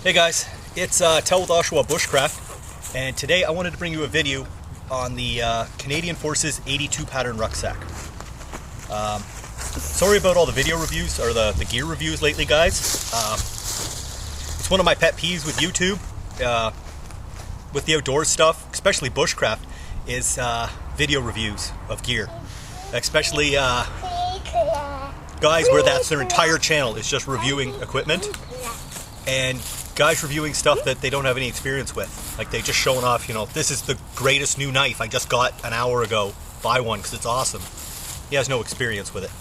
Hey guys, it's Tell with Oshawa Bushcraft, and today I wanted to bring you a video on the Canadian Forces 82 pattern rucksack. Sorry about all the video reviews, or the gear reviews lately, guys. It's one of my pet peeves with YouTube, with the outdoors stuff, especially bushcraft, is video reviews of gear. Especially guys where that's their entire channel is just reviewing equipment, and guys reviewing stuff that they don't have any experience with. Like, they just showing off, you know, this is the greatest new knife I just got an hour ago, buy one because it's awesome. He has no experience with it.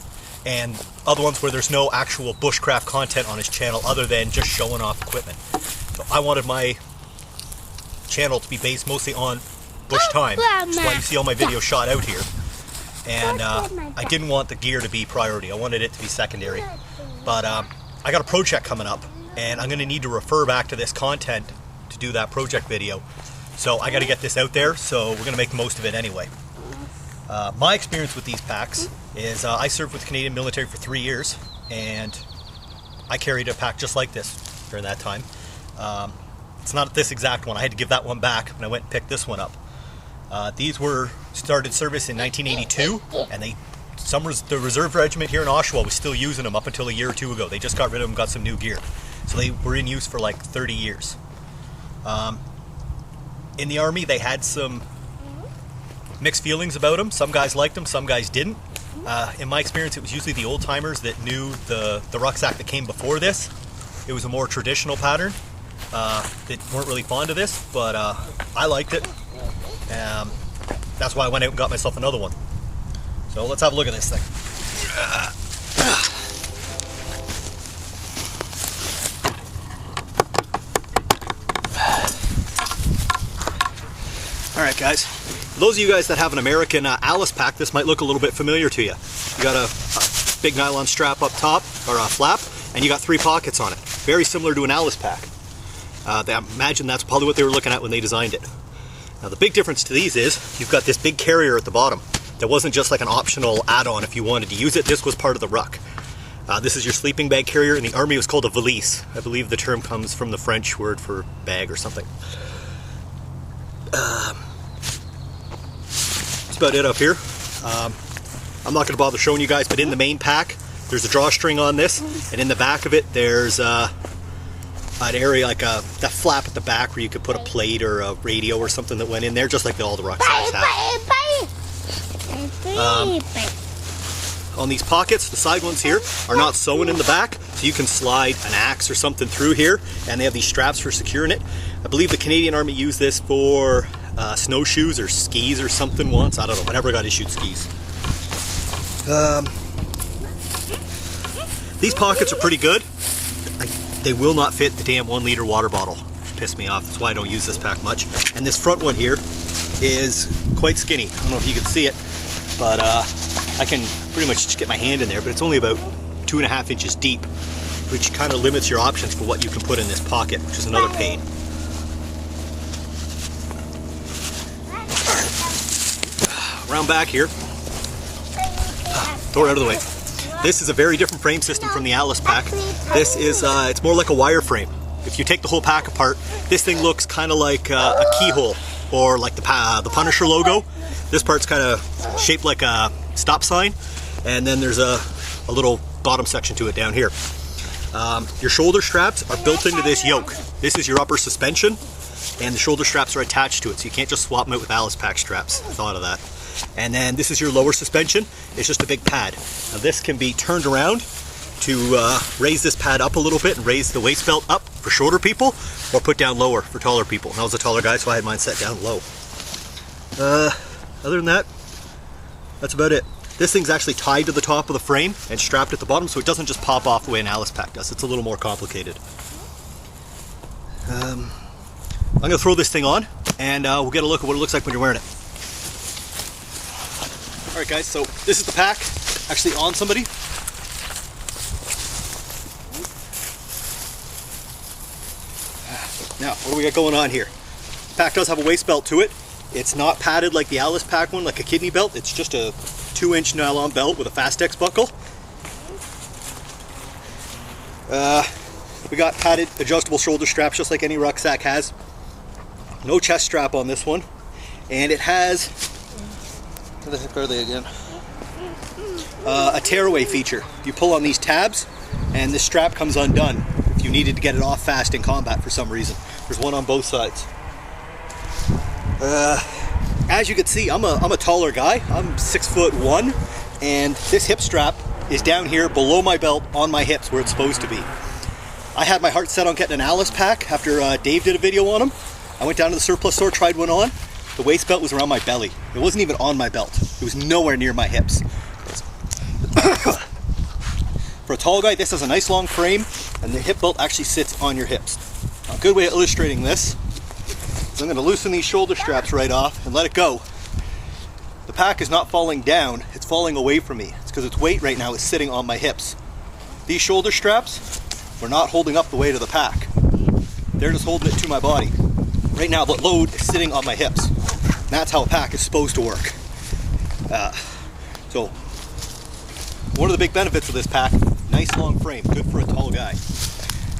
And other ones where there's no actual bushcraft content on his channel other than just showing off equipment. So I wanted my channel to be based mostly on bush time. That's why you see all my videos shot out here. And I didn't want the gear to be priority. I wanted it to be secondary. But I got a project coming up, and I'm going to need to refer back to this content to do that project video. So I got to get this out there, so we're going to make the most of it anyway. My experience with these packs is I served with the Canadian military for 3 years, and I carried a pack just like this during that time. It's not this exact one. I had to give that one back, and I went and picked this one up. These were started service in 1982, and the reserve regiment here in Oshawa was still using them up until a year or two ago. They just got rid of them, got some new gear. So they were in use for like 30 years. In the Army, they had some mixed feelings about them. Some guys liked them, some guys didn't. In my experience, it was usually the old-timers that knew the rucksack that came before this. It was a more traditional pattern that weren't really fond of this, but I liked it. That's why I went out and got myself another one. So let's have a look at this thing. Alright guys, for those of you guys that have an American Alice pack, this might look a little bit familiar to you. You got a big nylon strap up top, or a flap, and you got 3 pockets on it. Very similar to an Alice pack. I imagine that's probably what they were looking at when they designed it. Now the big difference to these is, you've got this big carrier at the bottom. That wasn't just like an optional add-on if you wanted to use it. This was part of the ruck. This is your sleeping bag carrier. In the Army it was called a valise. I believe the term comes from the French word for bag or something. That's about it up here. I'm not going to bother showing you guys, but in the main pack there's a drawstring on this, and in the back of it there's an area like that flap at the back where you could put a plate or a radio or something that went in there, just like all the rucksacks have. On these pockets, the side ones here are not sewn in the back, so you can slide an axe or something through here, and they have these straps for securing it. I believe the Canadian Army used this for snowshoes or skis or something once. I don't know, I never got issued skis. These pockets are pretty good. They will not fit the damn 1 liter water bottle. Piss me off, that's why I don't use this pack much. And this front one here is quite skinny. I don't know if you can see it, but I can pretty much just get my hand in there, but it's only about 2.5 inches deep, which kind of limits your options for what you can put in this pocket, which is another pain. Around back here, throw it out of the way. This is a very different frame system from the Alice pack. This is, it's more like a wire frame. If you take the whole pack apart, this thing looks kind of like a keyhole, or like the Punisher logo. This part's kind of shaped like a stop sign, and then there's a little bottom section to it down here. Your shoulder straps are built into this yoke. This is your upper suspension, and the shoulder straps are attached to it, so you can't just swap them out with Alice pack straps. I thought of that. And then this is your lower suspension. It's just a big pad. Now this can be turned around to raise this pad up a little bit and raise the waist belt up for shorter people, or put down lower for taller people. And I was a taller guy, so I had mine set down low. Other than that, that's about it. This thing's actually tied to the top of the frame and strapped at the bottom, so it doesn't just pop off the way an Alice pack does. It's a little more complicated. I'm going to throw this thing on, and we'll get a look at what it looks like when you're wearing it. Alright guys, so this is the pack actually on somebody. Now, what do we got going on here? The pack does have a waist belt to it. It's not padded like the Alice pack one, like a kidney belt. It's just a 2-inch nylon belt with a Fastex buckle. We got padded adjustable shoulder straps just like any rucksack has. No chest strap on this one. And it has, where the heck are they again? A tearaway feature. You pull on these tabs and this strap comes undone if you needed to get it off fast in combat for some reason. There's one on both sides. As you can see, I'm a taller guy. I'm 6'1", and this hip strap is down here below my belt on my hips where it's supposed to be. I had my heart set on getting an Alice pack after Dave did a video on them. I went down to the surplus store, tried one on. The waist belt was around my belly. It wasn't even on my belt. It was nowhere near my hips. For a tall guy, this has a nice long frame, and the hip belt actually sits on your hips. A good way of illustrating this is I'm going to loosen these shoulder straps right off and let it go. The pack is not falling down, it's falling away from me. It's because its weight right now is sitting on my hips. These shoulder straps were not holding up the weight of the pack. They're just holding it to my body. Right now the load is sitting on my hips. And that's how a pack is supposed to work. So one of the big benefits of this pack, nice long frame, good for a tall guy.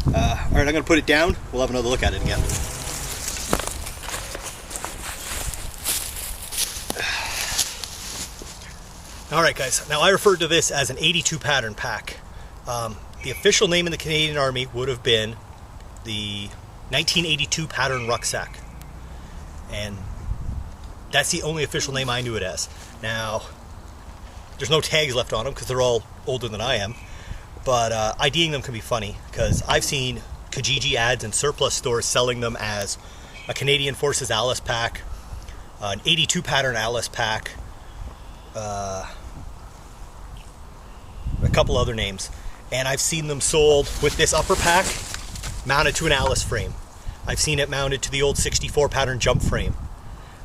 Alright, I'm going to put it down. We'll have another look at it again. Alright guys, now I referred to this as an 82 pattern pack. The official name in the Canadian Army would have been the 1982 pattern rucksack. And that's the only official name I knew it as. Now, there's no tags left on them because they're all older than I am. But IDing them can be funny because I've seen Kijiji ads in surplus stores selling them as a Canadian Forces Alice pack, an 82 pattern Alice pack, a couple other names. And I've seen them sold with this upper pack mounted to an Alice frame. I've seen it mounted to the old 64 pattern jump frame.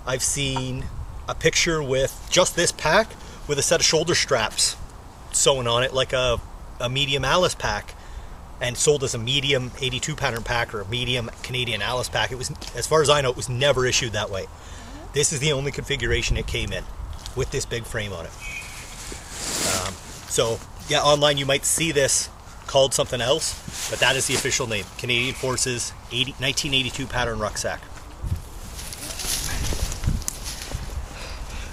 I've seen a picture with just this pack with a set of shoulder straps sewn on it like a medium Alice pack, and sold as a medium 82 pattern pack or a medium Canadian Alice pack. It was, as far as I know, it was never issued that way. This is the only configuration it came in with this big frame on it. So yeah, online you might see this called something else, but that is the official name, Canadian Forces 1982 pattern rucksack.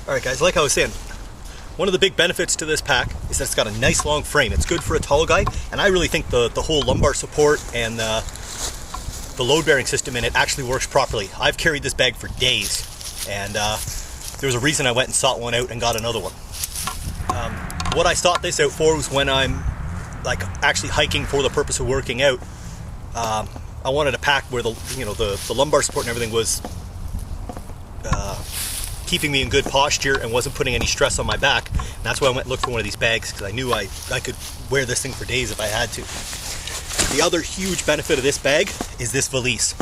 Alright guys, like I was saying, one of the big benefits to this pack is that it's got a nice long frame. It's good for a tall guy, and I really think the whole lumbar support and the load bearing system in it actually works properly. I've carried this bag for days, and there was a reason I went and sought one out and got another one. What I sought this out for was when I'm like actually hiking for the purpose of working out. I wanted a pack where the lumbar support and everything was keeping me in good posture and wasn't putting any stress on my back. And that's why I went and looked for one of these bags, because I knew I could wear this thing for days if I had to. The other huge benefit of this bag is this valise.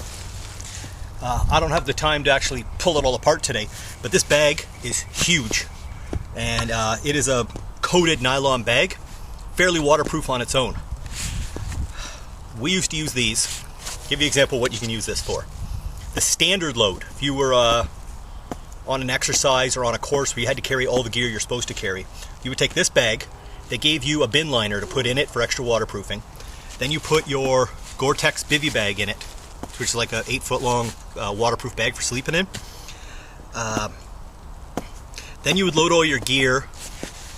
I don't have the time to actually pull it all apart today, but this bag is huge. And it is a coated nylon bag, fairly waterproof on its own. We used to use these. Give you an example of what you can use this for. The standard load, if you were on an exercise or on a course where you had to carry all the gear you're supposed to carry, you would take this bag. They gave you a bin liner to put in it for extra waterproofing. Then you put your Gore-Tex bivy bag in it, which is like a 8-foot long waterproof bag for sleeping in. Then you would load all your gear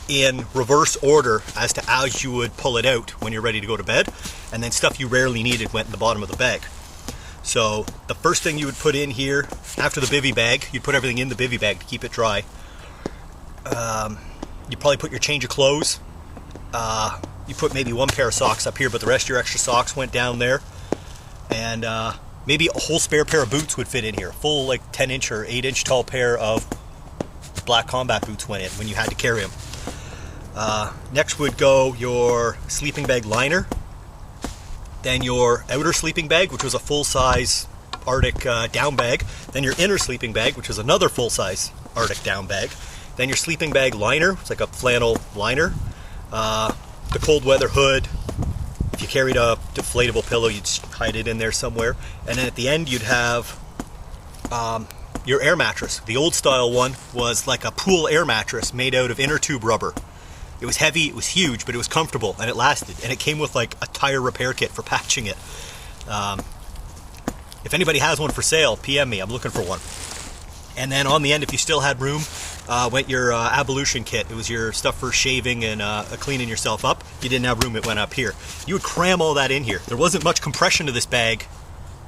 in reverse order as to as you would pull it out when you're ready to go to bed, and then stuff you rarely needed went in the bottom of the bag. So the first thing you would put in here after the bivy bag, you'd put everything in the bivy bag to keep it dry. You'd probably put your change of clothes. You put maybe one pair of socks up here, but the rest of your extra socks went down there. And maybe a whole spare pair of boots would fit in here. Full like 10-inch or 8-inch tall pair of black combat boots went in when you had to carry them. Next would go your sleeping bag liner, then your outer sleeping bag, which was a full-size Arctic down bag, then your inner sleeping bag, which is another full-size Arctic down bag, then your sleeping bag liner, it's like a flannel liner, the cold weather hood. If you carried a deflatable pillow, you'd hide it in there somewhere, and then at the end you'd have your air mattress. The old style one was like a pool air mattress made out of inner tube rubber. It was heavy, it was huge, but it was comfortable, and it lasted. And it came with like a tire repair kit for patching it. If anybody has one for sale, PM me, I'm looking for one. And then on the end, if you still had room, went your ablution kit. It was your stuff for shaving and cleaning yourself up. If you didn't have room, it went up here. You would cram all that in here. There wasn't much compression to this bag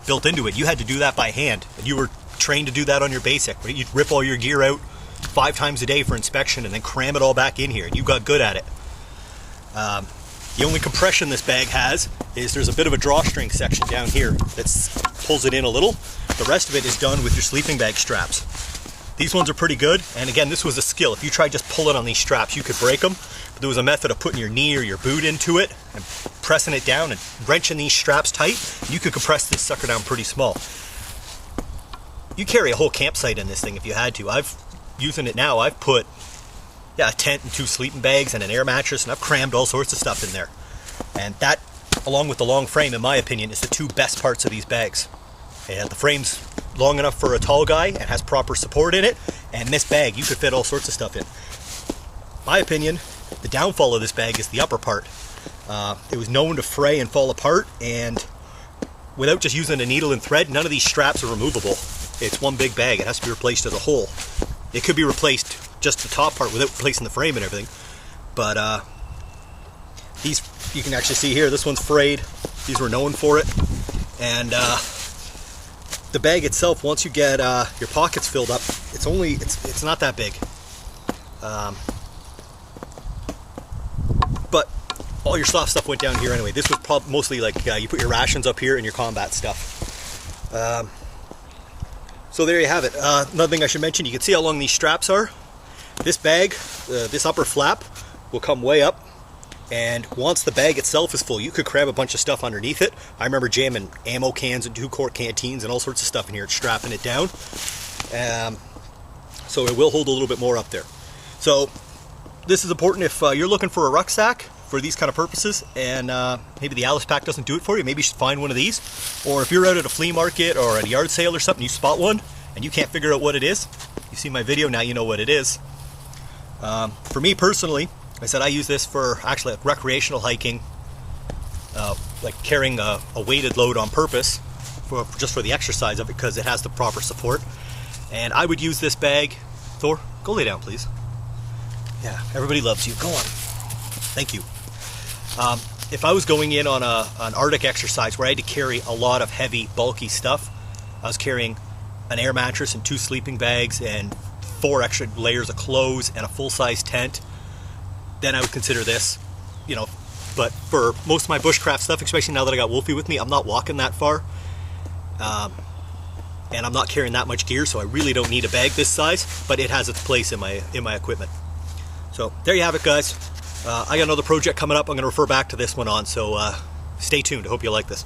built into it. You had to do that by hand. And you were trained to do that on your basic. Right? You'd rip all your gear out 5 times a day for inspection and then cram it all back in here. And you got good at it. The only compression this bag has is there's a bit of a drawstring section down here that pulls it in a little. The rest of it is done with your sleeping bag straps. These ones are pretty good, and again, this was a skill. If you tried just pulling on these straps, you could break them, but there was a method of putting your knee or your boot into it and pressing it down and wrenching these straps tight. You could compress this sucker down pretty small. You carry a whole campsite in this thing if you had to. Using it now, I've put a tent and 2 sleeping bags and an air mattress, and I've crammed all sorts of stuff in there. And that, along with the long frame, in my opinion, is the 2 best parts of these bags. And the frame's long enough for a tall guy and has proper support in it, and this bag, you could fit all sorts of stuff in. My opinion, the downfall of this bag is the upper part. It was known to fray and fall apart, and without just using a needle and thread, none of these straps are removable. It's one big bag. It has to be replaced as a whole. It could be replaced just the top part without replacing the frame and everything, but these, you can actually see here, this one's frayed. These were known for it, and the bag itself, once you get your pockets filled up, it's not that big, but all your soft stuff went down here anyway. This was mostly like you put your rations up here and your combat stuff. So there you have it. Another thing I should mention, you can see how long these straps are. This bag, this upper flap, will come way up, and once the bag itself is full, you could cram a bunch of stuff underneath it. I remember jamming ammo cans and 2-quart canteens and all sorts of stuff in here, strapping it down. So it will hold a little bit more up there. So this is important if you're looking for a rucksack for these kind of purposes, and maybe the Alice Pack doesn't do it for you. Maybe you should find one of these. Or if you're out at a flea market or at a yard sale or something, you spot one and you can't figure out what it is. You see my video, now you know what it is. For me personally, I said I use this for actually like recreational hiking, like carrying a weighted load on purpose, just for the exercise of it, because it has the proper support. And I would use this bag. Thor, go lay down, please. Yeah, everybody loves you. Go on. Thank you. If I was going in on an Arctic exercise where I had to carry a lot of heavy, bulky stuff, I was carrying an air mattress and 2 sleeping bags and 4 extra layers of clothes and a full-size tent, then I would consider this, you know. But for most of my bushcraft stuff, especially now that I got Wolfie with me, I'm not walking that far, and I'm not carrying that much gear, so I really don't need a bag this size, but it has its place in my equipment. So there you have it, guys. I got another project coming up. I'm going to refer back to this one on, so stay tuned. I hope you like this.